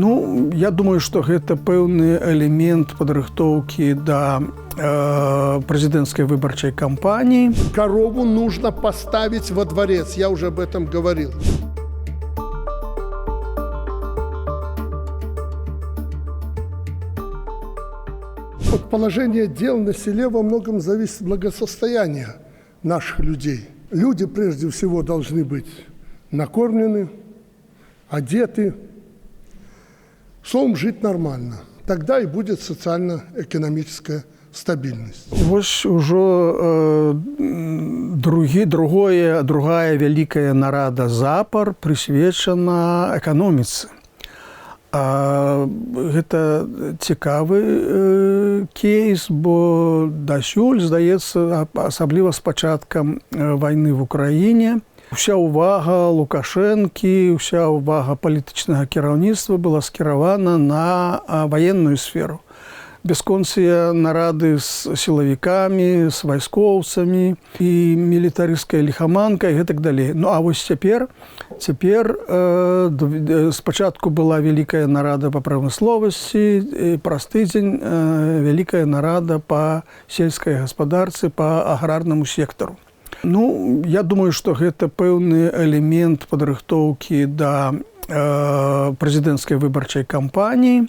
Ну, я думаю, што гэта пэўны элемент падрыхтоўкі да президентской выборчей кампании. Корову нужно поставить во дворец, я уже об этом говорил. От положения дел на селе во многом зависит благосостояние наших людей. Люди прежде всего должны быть накормлены, одеты, словом, жить нормально. Тогда и будет социально-экономическая стабільнасць. Вось ужо другая вялікая нарада запар прысвечана эканоміцы. Гэта цікавы кейс, бо дасюль, здаецца, асабліва з пачаткам вайны в Украіне, уся ўвага Лукашэнкі, уся ўвага палітычнага кіраўніцтва была скіравана на ваенную сферу. Бясконцыя нарады з сілавікамі, з вайскоўцамі і мілітарысцкая ліхаманка і гэтак далей. Ну а вось цяпер спачатку была вялікая нарада па прамысловасці, праз тыдзень вялікая нарада па сельскай гаспадарцы, па аграрнаму сектару. Ну, я думаю, што гэта пэўны элемент падрыхтоўкі да прэзідэнцкай выбарчай кампаніі.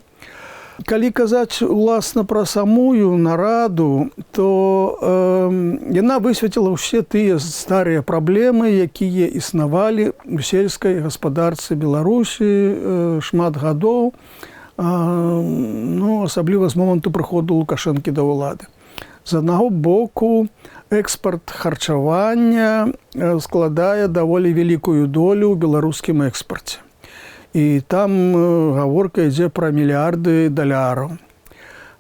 Калі казаць, уласна, пра самую нараду, то яна высветліла ўсе тыя старыя праблемы, якія існавалі ў сельскай гаспадарцы Беларусі шмат гадоў, ну, асабліва з моманту прыходу Лукашэнкі да ўлады. З аднаго боку, экспарт харчавання складае даволі вялікую долю ў беларускім экспарце. І там гаворка ідзе пра мільярды даляраў.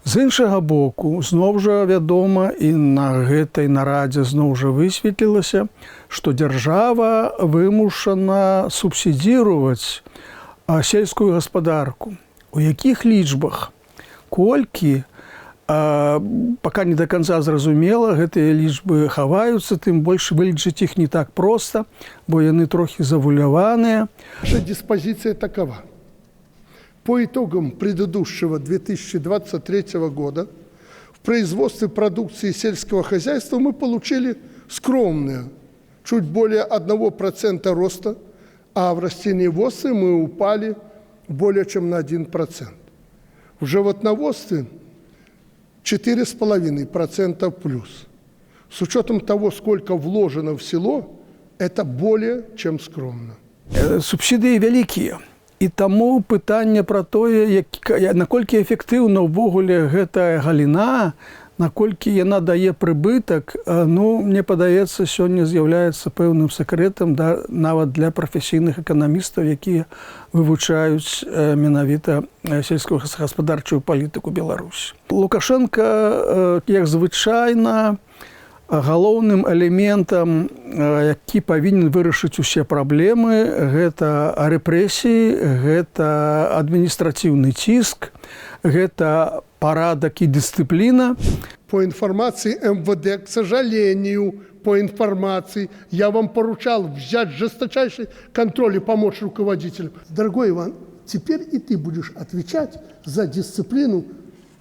З іншага боку, зноў жа вядома, і на гэтай нарадзе зноў жа высветлілася, што дзяржава вымушана субсідзіраваць сельскую гаспадарку. У якіх лічбах, колькі, пока не до конца зразумела, гэтыя лічбы хаваюцца, тым больш вылічыць іх не так проста, бо яны трохі завуляваныя. Наша диспозиция такова. По итогам предыдущего 2023 года в производстве продукции сельского хозяйства мы получили скромные, чуть более 1% роста, а в растениеводстве мы упали более чем на 1%. В животноводстве 4,5% плюс. С учетом того, сколько вложено в село, это более чем скромно. Субсидыі вялікія. І таму пытанне пра тое, наколькі эфектыўна ўвогуле гэтая галіна, наколькі яна дае прыбытак, ну, мне падаецца, сёння з'яўляецца пэўным сакрэтам, да, нават для прафесійных эканамістаў, якія вывучаюць менавіта сельскохаспадарчую палітыку Беларусі. Лукашенко, як звычайна, галоўным элементам, які павінен вырашыць усе праблемы, гэта рэпрэсіі, гэта адміністрацыйны ціск, гэта парадак и дисциплина. По информации МВД, к сожалению, по информации, я вам поручал взять жесточайший контроль и помочь руководителям. Дорогой Иван, теперь и ты будешь отвечать за дисциплину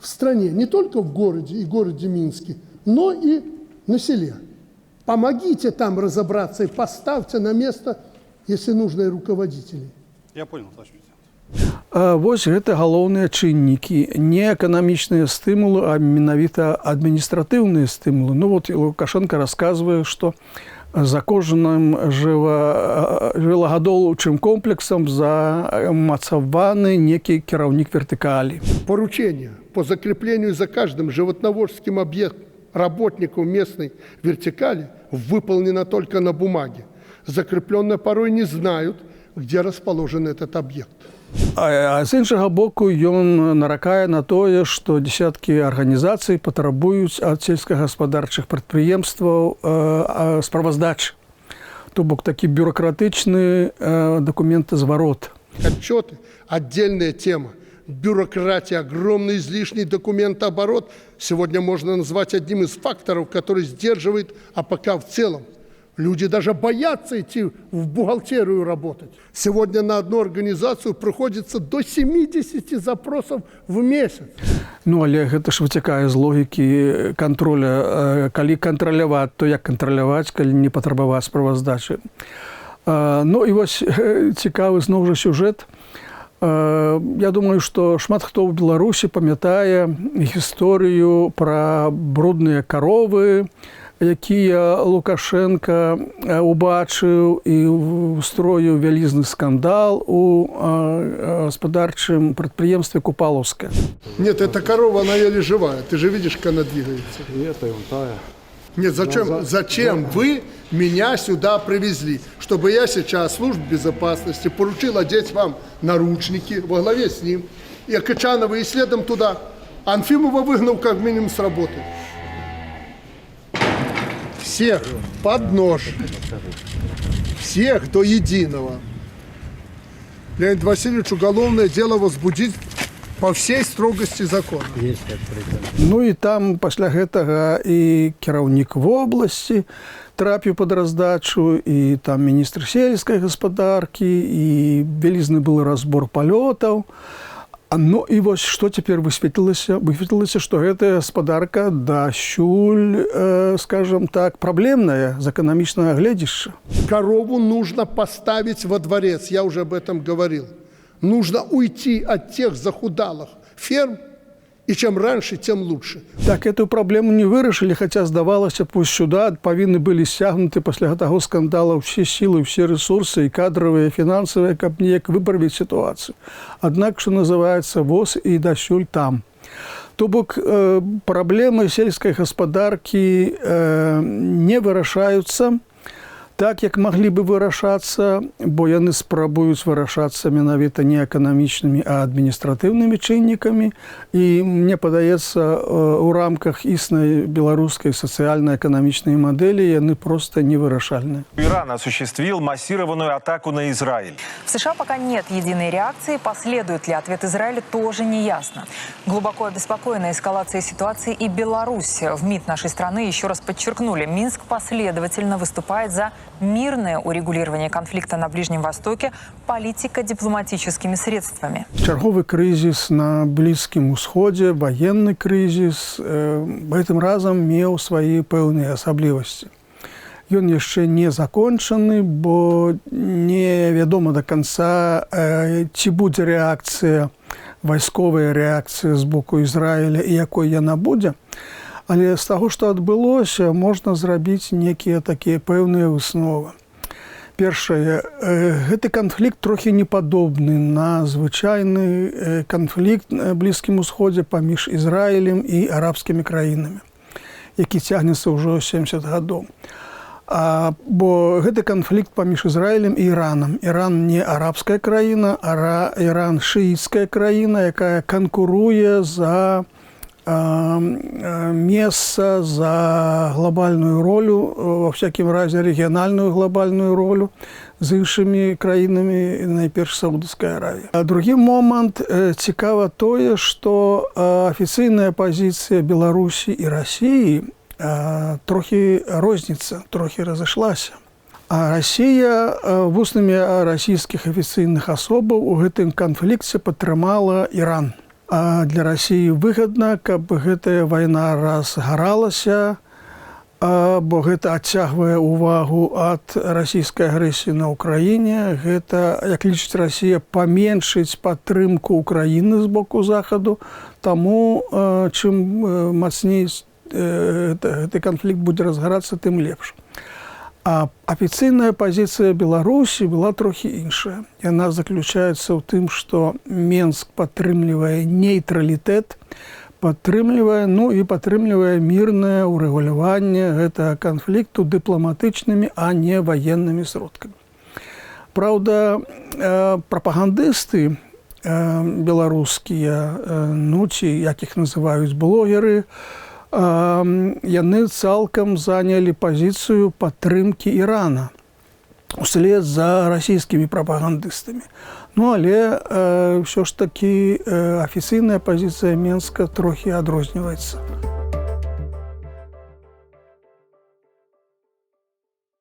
в стране, не только в городе и городе Минске, но и на селе. Помогите там разобраться и поставьте на место, если нужно, и руководителей. Я понял, товарищ президент. Вось гэта галоўныя чыннікі, не эканамічныя стымулы, а менавіта адміністратыўныя стымулы. Ну вот Лукашенко расказвае, што за кожным жылагадоўчым комплексам замацаваны некі кіраўнік вертыкалі. Поручение по закреплению за каждым животноводческим объектом работников местной вертикали выполнено только на бумаге. Закрепленные порой не знают, где расположен этот объект. А з іншага боку, ён наракае на тое, што дзесяткі арганізацый патрабуюць ад сельскагаспадарчых прадпрыемстваў справаздачы. То бок такі бюрократычны документазварот. Отчеты – отдельная тема. Бюрократия, огромный излишний документооборот сегодня можно назвать одним из факторов, который сдерживает АПК в целом. Люди даже боятся идти в бухгалтерию работать. Сегодня на одну организацию приходится до 70 запросов в месяц. Ну, але гэта ж вытякае з логікі контроля. Калі кантраляваць, то як кантраляваць, калі не патрабаваць справаздачы. Ну і вось цікавы зноў жа сюжэт. Я думаю, што шмат хто ў Беларусі памятае гісторыю пра брудныя каровы, якія Лукашенко убачыў і устроіў вялізны скандал у гаспадарчым прадпрыемстве Купалаўскае. Нет, эта корова, она еле живая. Ты же видишь, как она двигается. Нет, он тая. Нет, зачем вы меня сюда привезли? Чтобы я сейчас службе безопасности поручил одеть вам наручники во главе с ним. И Качанова и следом туда. Анфимова выгнал как минимум с работы. Всех под нож. Всех до единого. Леонид Васильевич, уголовное дело возбудить по всей строгости закона. Ну і там пасля гэтага і кіраўнік вобласці трапіў пад раздачу, і там міністр сельскай гаспадаркі, і вялізны быў разбор палётаў. Ну і вось што цяпер высветлілася? Высветлілася, што гэтая гаспадарка дасюль, скажем так, праблемная з эканамічнага гледзяшча. Корову нужно поставить во дворец, я уже об этом говорил. Нужно уйти от тех захудалых ферм, и чем раньше, тем лучше. Так, эту праблему не вырашылі, хаця здавалася, пусть сюда павінны былі сцягнуты пасля таго скандала ўсе сілы, ўсе рэсурсы, і кадравыя, і фінансавыя, каб неяк выправіць сітуацыю. Аднак, што называецца, воз і дасюль там. То бок, праблемы сельскай гаспадаркі не вырашаюцца так, як маглі бы вырашацца, бо яны спрабуюць вырашацца менавіта не эканамічнымі, а адміністратыўнымі чыннікамі. І мне падаецца, у рамках існай беларускай сацыяльна-эканамічнай мадэлі яны проста невырашальныя. Иран осуществил массированную атаку на Израиль. В США пока нет единой реакции. Последует ли ответ Израиля, тоже не ясно. Глубоко обеспокоена эскалацией ситуации и Беларусь. В МИД нашей страны еще раз подчеркнули, Минск последовательно выступает за мирное урегулирование конфликта на Ближнем Востоке политико-дипломатическими средствами. Чарговы крызіс на Блізкім Усходзе, ваенны крызіс, гэтым разам меў свае пэўныя асаблівасці. Ён яшчэ не закончаны, бо невядома да канца, ці будзе рэакцыя, вайсковая рэакцыя з боку Ізраіля і якой яна будзе. Але з таго, што адбылося, можна зрабіць некія такія пэўныя высновы. Першае, гэты канфлікт трохі не падобны на звычайны канфлікт на Блізкім Усходзе паміж Ізраілем і арабскімі краінамі, які цягнецца ўжо 70 гадоў. Бо гэты канфлікт паміж Ізраілем і Іранам. Іран не арабская краіна, а Іран шыіцкая краіна, якая канкуруе за месца, за глобальную ролю, во всякім разе рэгіянальную глобальную ролю з іншымі краінамі, найперш Саудаўская Аравія. А другі момант, цікава тое, што афіцыйная пазіцыя Беларусі і Расіі трохі розніцца, трохі разышлася. А Расія вуснымі расійскіх афіцыйных асобаў у гэтым канфлікце падтрымала Іран. А для Расіі выгадна, каб гэтая вайна разгаралася, бо гэта адцягвае ўвагу ад расійскай агрэсіі на Ўкраіне. Гэта, як лічыць Расія, паменшыць падтрымку Ўкраіны з боку Захаду, таму чым мацней гэты канфлікт будзе разгарацца, тым лепш. А афіцыйная пазіцыя Беларусі была трохі іншая. Яна заключаецца ў тым, што Мінск падтрымлівае нейтралітэт, падтрымлівае, ну і падтрымлівае мірнае ўрэгуляванне гэтага канфлікту дыпламатычнымі, а не ваеннымі сродкамі. Праўда, прапагандысты беларускія, ну ці як іх называюць блогеры, яны цалкам занялі пазіцыю падтрымкі Ірана услед за расійскімі прапагандыстамі. Ну, але ўсё ж такі афіцыйная пазіцыя Мінска трохі адрозніваецца.